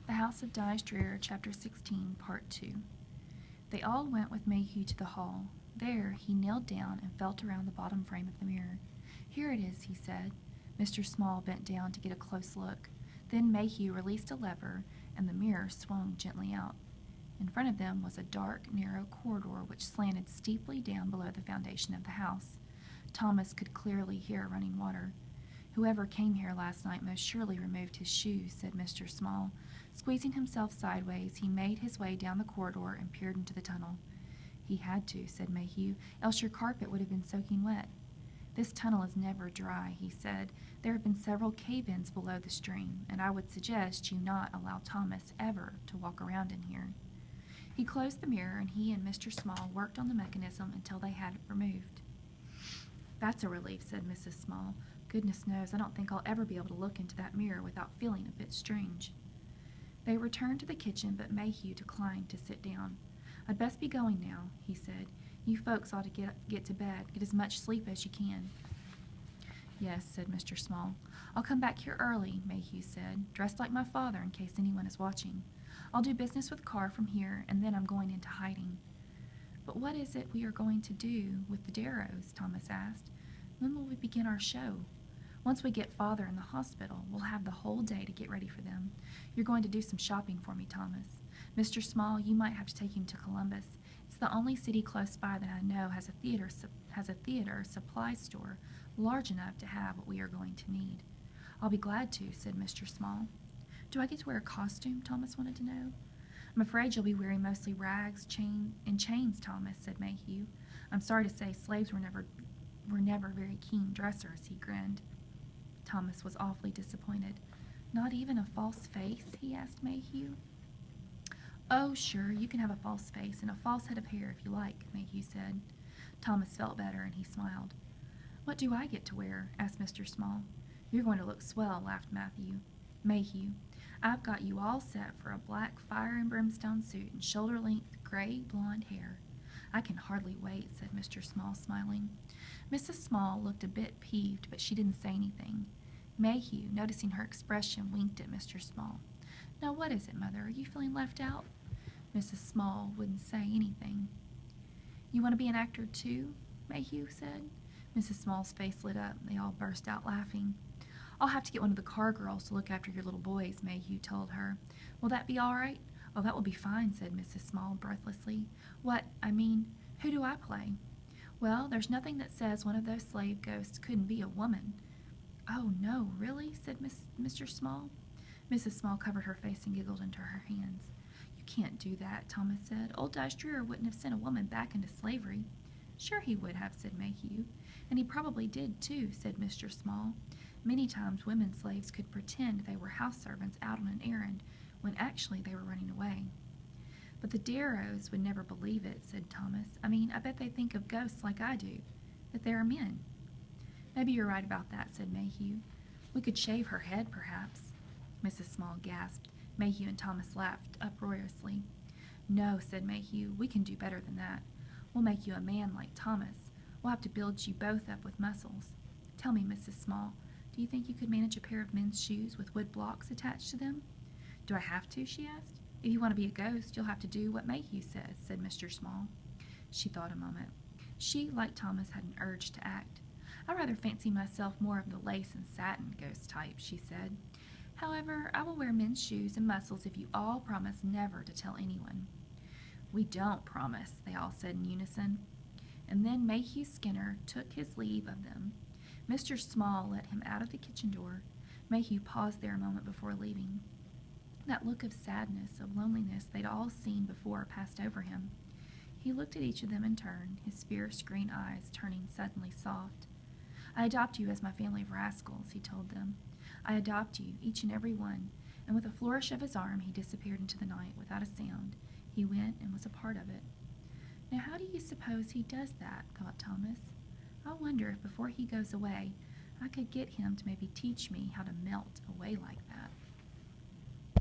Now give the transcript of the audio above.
The House of Drear, Chapter 16, Part 2. They all went with Mayhew to the hall. There he knelt down and felt around the bottom frame of the mirror. "Here it is," he said. Mr. Small bent down to get a close look. Then Mayhew released a lever, and the mirror swung gently out. In front of them was a dark, narrow corridor which slanted steeply down below the foundation of the house. Thomas could clearly hear running water. "Whoever came here last night most surely removed his shoes," said Mr. Small. Squeezing himself sideways, he made his way down the corridor and peered into the tunnel. "He had to," said Mayhew, "else your carpet would have been soaking wet." "This tunnel is never dry," he said. "There have been several cave-ins below the stream, and I would suggest you not allow Thomas ever to walk around in here." He closed the mirror, and he and Mr. Small worked on the mechanism until they had it removed. "That's a relief," said Mrs. Small. "Goodness knows, I don't think I'll ever be able to look into that mirror without feeling a bit strange." They returned to the kitchen, but Mayhew declined to sit down. "I'd best be going now," he said. "You folks ought to get to bed. Get as much sleep as you can." "Yes," said Mr. Small. "I'll come back here early," Mayhew said, "dressed like my father in case anyone is watching. I'll do business with Carr from here, and then I'm going into hiding." "But what is it we are going to do with the Darrows?" Thomas asked. "When will we begin our show? Once we get Father in the hospital, we'll have the whole day to get ready for them. You're going to do some shopping for me, Thomas. Mr. Small, you might have to take him to Columbus. It's the only city close by that I know has a theater supply store large enough to have what we are going to need." "I'll be glad to," said Mr. Small. "Do I get to wear a costume?" Thomas wanted to know. "I'm afraid you'll be wearing mostly rags and chains, Thomas," said Mayhew. "I'm sorry to say slaves were never very keen dressers," he grinned. Thomas was awfully disappointed. "Not even a false face?" he asked Mayhew. "Oh, sure, you can have a false face and a false head of hair if you like," Mayhew said. Thomas felt better, and he smiled. "What do I get to wear?" asked Mr. Small. "You're going to look swell," laughed Mayhew. "I've got you all set for a black fire and brimstone suit and shoulder-length gray blonde hair." "I can hardly wait," said Mr. Small, smiling. Mrs. Small looked a bit peeved, but she didn't say anything. Mayhew, noticing her expression, winked at Mr. Small. "Now what is it, Mother? Are you feeling left out?" Mrs. Small wouldn't say anything. "You want to be an actor too?" Mayhew said. Mrs. Small's face lit up. They all burst out laughing. "I'll have to get one of the Carr girls to look after your little boys," Mayhew told her. "Will that be all right?" "Oh, that will be fine," said Mrs. Small breathlessly. Who do I play?" "Well, there's nothing that says one of those slave ghosts couldn't be a woman." "Oh, no, really?" said Mr. Small. Mrs. Small covered her face and giggled into her hands. "You can't do that," Thomas said. "Old Drear wouldn't have sent a woman back into slavery." "Sure he would have," said Mayhew. "And he probably did, too," said Mr. Small. "Many times women slaves could pretend they were house servants out on an errand, when actually they were running away." "But the Darrows would never believe it," said Thomas. I bet they think of ghosts like I do, that they are men." "Maybe you're right about that," said Mayhew. "We could shave her head, perhaps." Mrs. Small gasped. Mayhew and Thomas laughed uproariously. "No," said Mayhew, "we can do better than that. We'll make you a man like Thomas. We'll have to build you both up with muscles. Tell me, Mrs. Small, do you think you could manage a pair of men's shoes with wood blocks attached to them?" "Do I have to?" she asked. "If you want to be a ghost, you'll have to do what Mayhew says," said Mr. Small. She thought a moment. She, like Thomas, had an urge to act. "I rather fancy myself more of the lace and satin ghost type," she said. "However, I will wear men's shoes and muscles if you all promise never to tell anyone." "We don't promise," they all said in unison. And then Mayhew Skinner took his leave of them. Mr. Small let him out of the kitchen door. Mayhew paused there a moment before leaving. That look of sadness, of loneliness they'd all seen before passed over him. He looked at each of them in turn, his fierce green eyes turning suddenly soft. "I adopt you as my family of rascals," he told them. "I adopt you, each and every one," and with a flourish of his arm he disappeared into the night without a sound. He went and was a part of it. "Now how do you suppose he does that?" thought Thomas. "I wonder if before he goes away I could get him to maybe teach me how to melt away like